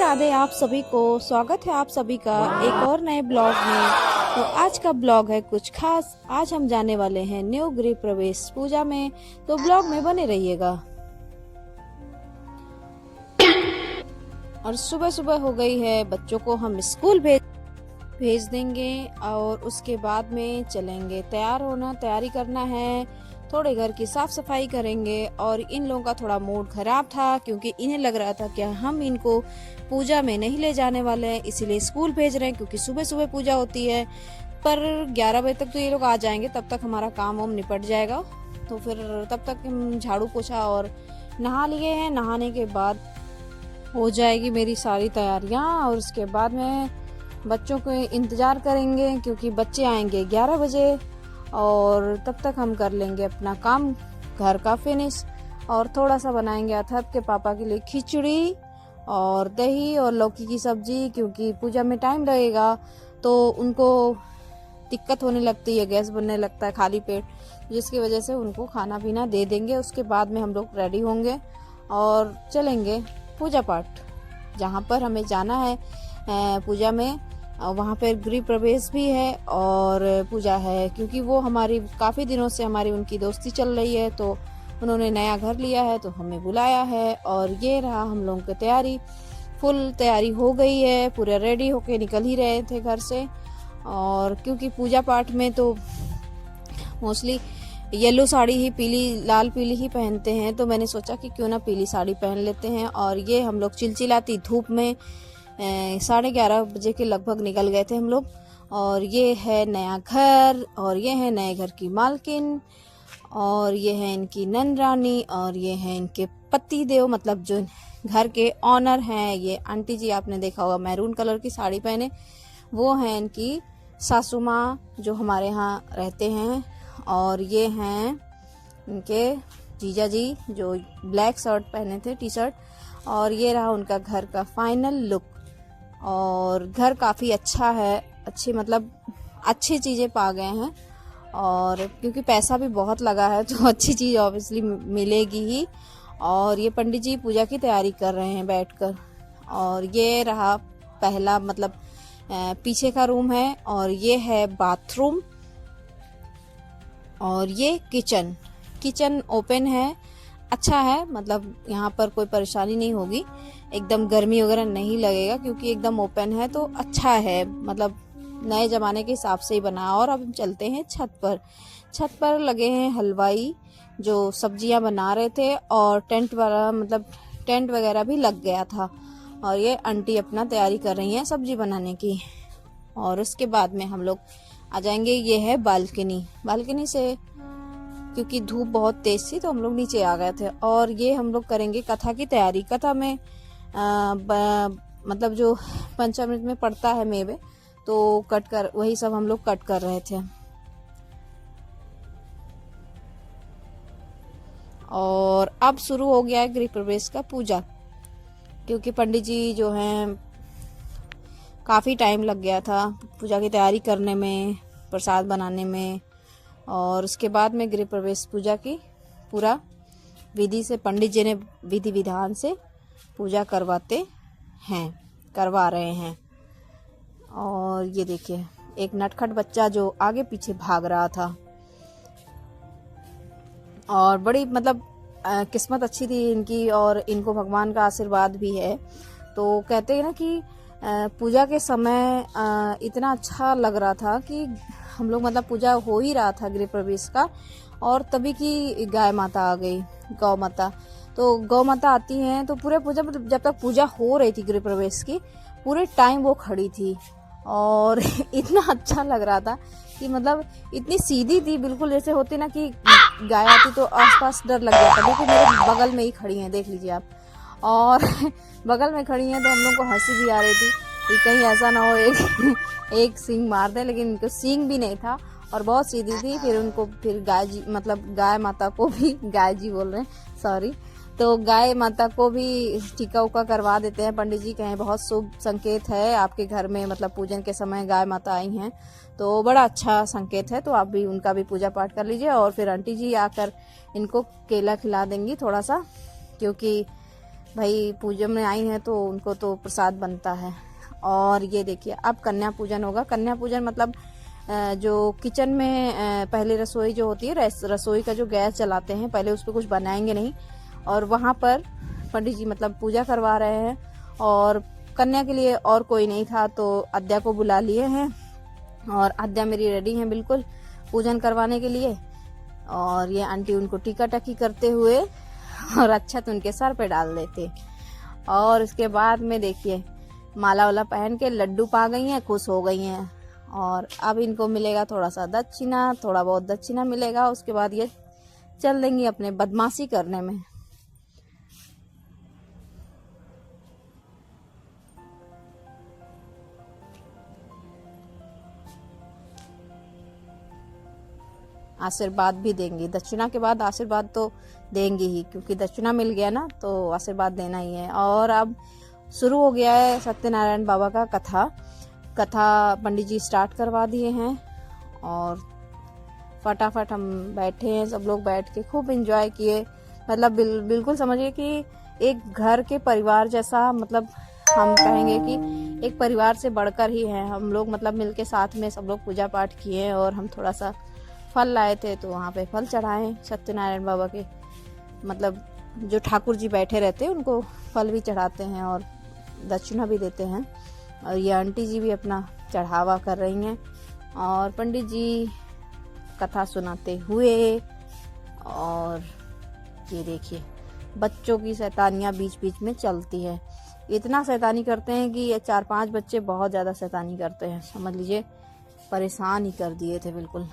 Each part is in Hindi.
राधे आप सभी को। स्वागत है आप सभी का एक और नए ब्लॉग में। तो आज का ब्लॉग है कुछ खास। आज हम जाने वाले हैं न्यू गृह प्रवेश पूजा में, तो ब्लॉग में बने रहिएगा। और सुबह सुबह हो गई है, बच्चों को हम स्कूल भेज देंगे और उसके बाद में चलेंगे तैयारी करना है। थोड़े घर की साफ सफाई करेंगे। और इन लोगों का थोड़ा मूड खराब था क्योंकि इन्हें लग रहा था कि हम इनको पूजा में नहीं ले जाने वाले हैं, इसीलिए स्कूल भेज रहे हैं क्योंकि सुबह सुबह पूजा होती है। पर 11 बजे तक तो ये लोग आ जाएंगे, तब तक हमारा काम वाम निपट जाएगा। तो फिर तब तक हम झाड़ू पोछा और नहा लिए हैं। नहाने के बाद हो जाएगी मेरी सारी तैयारियां और उसके बाद में बच्चों को इंतजार करेंगे क्योंकि बच्चे आएंगे 11 बजे। और तब तक हम कर लेंगे अपना काम घर का फिनिश। और थोड़ा सा बनाएंगे अथर्व के पापा के लिए खिचड़ी और दही और लौकी की सब्जी, क्योंकि पूजा में टाइम लगेगा तो उनको दिक्कत होने लगती है, गैस बनने लगता है खाली पेट, जिसकी वजह से उनको खाना पीना दे देंगे। उसके बाद में हम लोग रेडी होंगे और चलेंगे पूजा पाठ जहाँ पर हमें जाना है पूजा में। वहाँ पर गृह प्रवेश भी है और पूजा है, क्योंकि वो हमारी काफ़ी दिनों से हमारी उनकी दोस्ती चल रही है, तो उन्होंने नया घर लिया है तो हमें बुलाया है। और ये रहा हम लोगों की तैयारी, फुल तैयारी हो गई है, पूरे रेडी होके निकल ही रहे थे घर से। और क्योंकि पूजा पाठ में तो मोस्टली येलो साड़ी ही लाल पीली ही पहनते हैं, तो मैंने सोचा कि क्यों ना पीली साड़ी पहन लेते हैं। और ये हम लोग चिलचिलाती धूप में 11:30 बजे के लगभग निकल गए थे हम लोग। और ये है नया घर और ये है नए घर की मालकिन और ये है इनकी नंद रानी और ये है इनके पति देव, मतलब जो घर के ऑनर हैं। ये आंटी जी आपने देखा होगा मैरून कलर की साड़ी पहने, वो हैं इनकी सासू माँ जो हमारे यहाँ रहते हैं। और ये हैं इनके जीजा जी जो ब्लैक शर्ट पहने थे, टी शर्ट। और ये रहा उनका घर का फाइनल लुक। और घर काफ़ी अच्छा है, अच्छी चीज़ें पा गए हैं। और क्योंकि पैसा भी बहुत लगा है तो अच्छी चीज़ ऑब्वियसली मिलेगी ही। और ये पंडित जी पूजा की तैयारी कर रहे हैं बैठकर। और ये रहा पहला पीछे का रूम है और ये है बाथरूम। और ये किचन ओपन है, अच्छा है, यहाँ पर कोई परेशानी नहीं होगी, एकदम गर्मी वगैरह नहीं लगेगा क्योंकि एकदम ओपन है, तो अच्छा है, नए ज़माने के हिसाब से ही बना। और अब हम चलते हैं छत पर लगे हैं हलवाई जो सब्जियां बना रहे थे और टेंट वगैरह भी लग गया था। और ये आंटी अपना तैयारी कर रही हैं सब्जी बनाने की। और उसके बाद में हम लोग आ जाएंगे, ये है बालकनी से, क्योंकि धूप बहुत तेज थी तो हम लोग नीचे आ गए थे। और ये हम लोग करेंगे कथा की तैयारी। कथा में जो पंचामृत में पड़ता है मेवे, तो वही सब हम लोग कट कर रहे थे। और अब शुरू हो गया है गृह प्रवेश का पूजा, क्योंकि पंडित जी जो हैं काफ़ी टाइम लग गया था पूजा की तैयारी करने में, प्रसाद बनाने में। और उसके बाद में गृह प्रवेश पूजा की पूरा विधि से पंडित जी ने विधि विधान से पूजा करवा रहे हैं। और ये देखिए एक नटखट बच्चा जो आगे पीछे भाग रहा था। और बड़ी किस्मत अच्छी थी इनकी और इनको भगवान का आशीर्वाद भी है। तो कहते हैं ना कि पूजा के समय इतना अच्छा लग रहा था कि हम लोग पूजा हो ही रहा था गृह प्रवेश का, और तभी की गाय माता आ गई, गौ माता। तो गौ माता आती हैं तो पूरे पूजा जब तक पूजा हो रही थी गृह प्रवेश की, पूरे टाइम वो खड़ी थी। और इतना अच्छा लग रहा था कि इतनी सीधी थी, बिल्कुल जैसे होती ना कि गाय आती तो आसपास डर लग जाता। बिल्कुल मेरे बगल में ही खड़ी हैं, देख लीजिए आप। और बगल में खड़ी हैं तो हम लोग को हंसी भी आ रही थी कि कहीं ऐसा ना हो एक सींग मार दे, लेकिन इनको सींग भी नहीं था और बहुत सीधी थी। फिर गाय माता को भी गाय जी बोल रहे हैं, सॉरी, तो गाय माता को भी टीका उका करवा देते हैं पंडित जी। कहें बहुत शुभ संकेत है आपके घर में, पूजन के समय गाय माता आई हैं तो बड़ा अच्छा संकेत है। तो आप भी उनका भी पूजा पाठ कर लीजिए। और फिर आंटी जी आकर इनको केला खिला देंगी थोड़ा सा, क्योंकि भाई पूजन में आई हैं तो उनको तो प्रसाद बनता है। और ये देखिए अब कन्या पूजन होगा। कन्या पूजन मतलब जो किचन में पहले रसोई जो होती है, रसोई का जो गैस जलाते हैं, पहले उस पर कुछ बनाएंगे नहीं, और वहाँ पर पंडित जी मतलब पूजा करवा रहे हैं। और कन्या के लिए और कोई नहीं था तो अद्या को बुला लिए हैं, और अद्या मेरी रेडी हैं बिल्कुल पूजन करवाने के लिए। और ये आंटी उनको टीका टकी करते हुए और अक्षत उनके सर पे डाल देते। और उसके बाद में देखिए माला वाला पहन के लड्डू पा गई हैं, खुश हो गई हैं। और अब इनको मिलेगा थोड़ा सा दक्षिणा, थोड़ा बहुत दक्षिणा मिलेगा। उसके बाद ये चल देंगी अपने बदमाशी करने में। आशीर्वाद भी देंगी, दक्षिणा के बाद आशीर्वाद तो देंगी ही, क्योंकि दक्षिणा मिल गया ना तो आशीर्वाद देना ही है। और अब शुरू हो गया है सत्यनारायण बाबा का कथा पंडित जी स्टार्ट करवा दिए हैं। और फटाफट हम बैठे हैं, सब लोग बैठ के खूब एंजॉय किए। मतलब बिल्कुल समझिए कि एक घर के परिवार जैसा, मतलब हम कहेंगे कि एक परिवार से बढ़कर ही है हम लोग। मतलब मिलके साथ में सब लोग पूजा पाठ किए, और हम थोड़ा सा फल लाए थे तो वहाँ पे फल चढ़ाए सत्यनारायण बाबा के। मतलब जो ठाकुर जी बैठे रहते हैं उनको फल भी चढ़ाते हैं और दक्षिणा भी देते हैं। और ये आंटी जी भी अपना चढ़ावा कर रही हैं, और पंडित जी कथा सुनाते हुए। और ये देखिए बच्चों की शैतानियाँ बीच बीच में चलती है। इतना शैतानी करते हैं कि ये 4-5 बच्चे बहुत ज़्यादा शैतानी करते हैं, समझ लीजिए परेशान ही कर दिए थे बिल्कुल।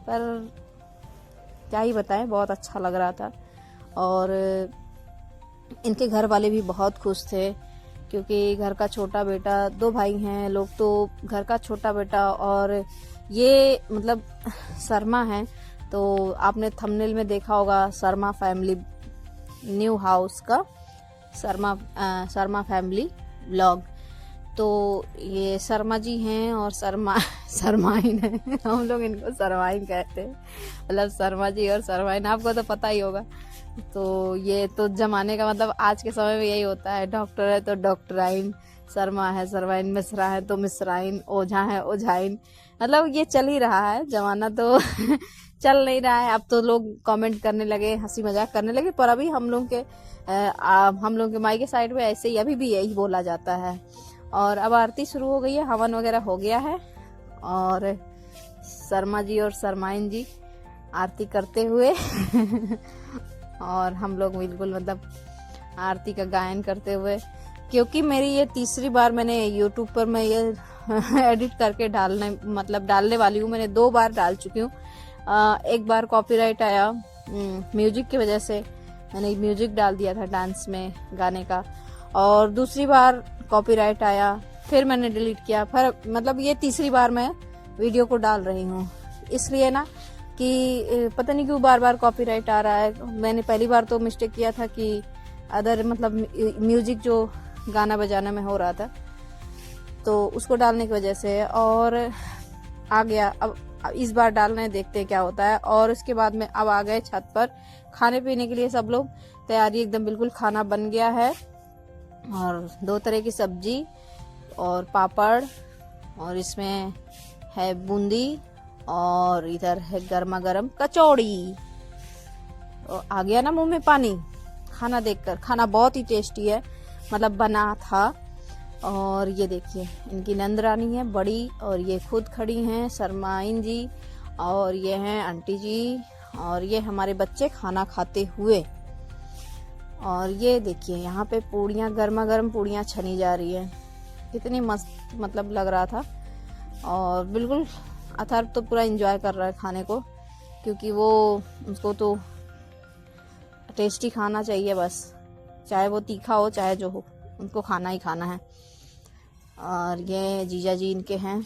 पर क्या ही बताएं, बहुत अच्छा लग रहा था। और इनके घर वाले भी बहुत खुश थे, क्योंकि घर का छोटा बेटा, 2 भाई हैं लोग, तो घर का छोटा बेटा। और ये मतलब शर्मा है, तो आपने थंबनेल में देखा होगा शर्मा फैमिली न्यू हाउस का, शर्मा फैमिली व्लॉग। तो ये शर्मा जी हैं और शर्माइन है। हम लोग इनको शर्माइन कहते हैं, मतलब शर्मा जी और शर्माइन, आपको तो पता ही होगा। तो ये तो जमाने का मतलब आज के समय में यही होता है, डॉक्टर है तो डॉक्टराइन, शर्मा है शर्माइन, मिश्रा है तो मिश्राइन, ओझा है ओझाइन। मतलब ये चल ही रहा है जमाना तो चल नहीं रहा है। अब तो लोग कमेंट करने लगे, हंसी मजाक करने लगे, पर अभी हम लोग के माई के साइड में ऐसे ही अभी भी यही बोला जाता है। और अब आरती शुरू हो गई है, हवन वगैरह हो गया है, और शर्मा जी और शर्माइन जी आरती करते हुए और हम लोग बिल्कुल मतलब आरती का गायन करते हुए। क्योंकि मेरी ये तीसरी बार मैंने यूट्यूब पर मैं ये एडिट करके डालने वाली हूँ। मैंने 2 बार डाल चुकी हूँ। एक बार कॉपीराइट आया म्यूजिक की वजह से, मैंने म्यूजिक डाल दिया था डांस में गाने का, और दूसरी बार कॉपीराइट आया, फिर मैंने डिलीट किया। फिर मतलब ये तीसरी बार मैं वीडियो को डाल रही हूँ, इसलिए ना कि पता नहीं क्यों बार बार कॉपीराइट आ रहा है। मैंने पहली बार तो मिस्टेक किया था कि अदर मतलब म्यूजिक जो गाना बजाना में हो रहा था, तो उसको डालने की वजह से और आ गया। अब इस बार डाल रहे हैं, देखते हैं क्या होता है। और उसके बाद में अब आ गए छत पर खाने पीने के लिए, सब लोग तैयारी एकदम बिल्कुल, खाना बन गया है। और 2 तरह की सब्जी और पापड़, और इसमें है बूंदी, और इधर है गर्मा गर्म कचौड़ी। आ गया ना मुंह में पानी खाना देखकर। खाना बहुत ही टेस्टी है, मतलब बना था। और ये देखिए इनकी नंदरानी है बड़ी, और ये खुद खड़ी हैं शर्माइन जी, और ये हैं आंटी जी, और ये हमारे बच्चे खाना खाते हुए। और ये देखिए यहाँ पे पूड़ियाँ, गर्मा गर्म पूड़ियाँ छनी जा रही है। कितनी मस्त मतलब लग रहा था। और बिल्कुल अथर्व तो पूरा एंजॉय कर रहा है खाने को, क्योंकि वो उसको तो टेस्टी खाना चाहिए बस, चाहे वो तीखा हो चाहे जो हो, उनको खाना ही खाना है। और ये जीजा जी इनके हैं।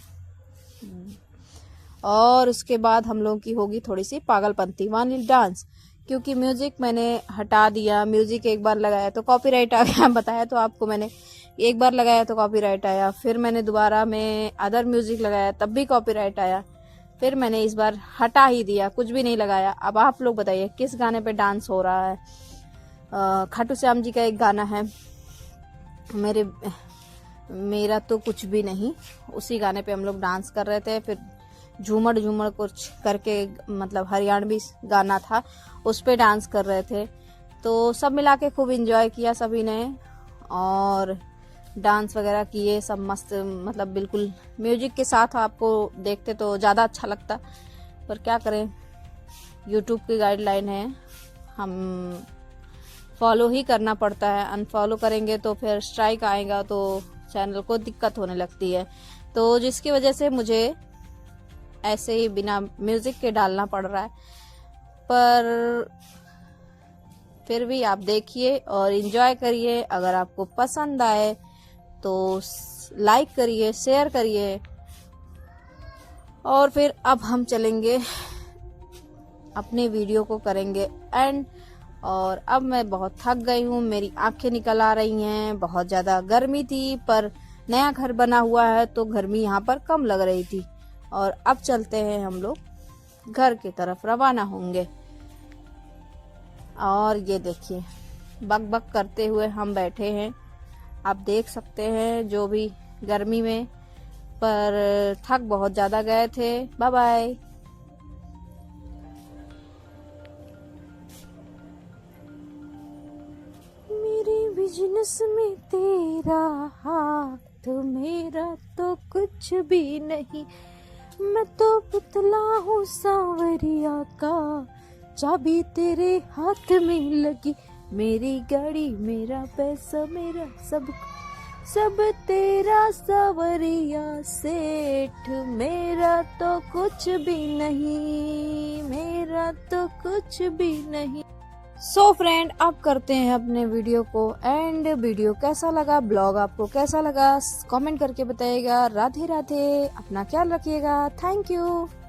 और उसके बाद हम लोगों की होगी थोड़ी सी पागलपंती वाली डांस, क्योंकि म्यूजिक मैंने हटा दिया। म्यूजिक एक बार लगाया तो कॉपीराइट आ गया, बताया तो आपको मैंने, एक बार लगाया तो कॉपीराइट आया, फिर मैंने दोबारा में अदर म्यूजिक लगाया तब भी कॉपीराइट आया, फिर मैंने इस बार हटा ही दिया, कुछ भी नहीं लगाया। अब आप लोग बताइए किस गाने पे डांस हो रहा है। खाटू श्याम जी का एक गाना है, मेरा तो कुछ भी नहीं, उसी गाने पे हम लोग डांस कर रहे थे। फिर झूमर झूमर कुछ करके, मतलब हरियाणवी गाना था, उस पे डांस कर रहे थे। तो सब मिला के खूब एंजॉय किया सभी ने, और डांस वगैरह किए सब मस्त, मतलब बिल्कुल म्यूजिक के साथ। आपको देखते तो ज़्यादा अच्छा लगता, पर क्या करें, यूट्यूब की गाइडलाइन है, हम फॉलो ही करना पड़ता है। अनफॉलो करेंगे तो फिर स्ट्राइक आएगा, तो चैनल को दिक्कत होने लगती है। तो जिसकी वजह से मुझे ऐसे ही बिना म्यूजिक के डालना पड़ रहा है, पर फिर भी आप देखिए और एंजॉय करिए। अगर आपको पसंद आए तो लाइक करिए, शेयर करिए। और फिर अब हम चलेंगे, अपने वीडियो को करेंगे एंड। और अब मैं बहुत थक गई हूँ, मेरी आंखें निकल आ रही हैं, बहुत ज़्यादा गर्मी थी, पर नया घर बना हुआ है तो गर्मी यहाँ पर कम लग रही थी। और अब चलते हैं हम लोग घर की तरफ रवाना होंगे। और ये देखिए, बक बक करते हुए हम बैठे हैं, आप देख सकते हैं, जो भी गर्मी में, पर थक बहुत ज़्यादा गए थे। Bye bye. मेरे बिजनेस में तेरा हाथ, मेरा तो कुछ भी नहीं, मैं तो पुतला हूँ सांवरिया का, चाबी तेरे हाथ में लगी, मेरी गाड़ी, मेरा पैसा, मेरा सब तेरा सांवरिया सेठ, मेरा तो कुछ भी नहीं, मेरा तो कुछ भी नहीं। सो फ्रेंड, अब करते हैं अपने वीडियो को एंड। वीडियो कैसा लगा, ब्लॉग आपको कैसा लगा, कमेंट करके बताइएगा। राधे राधे, अपना ख्याल रखिएगा। Thank you.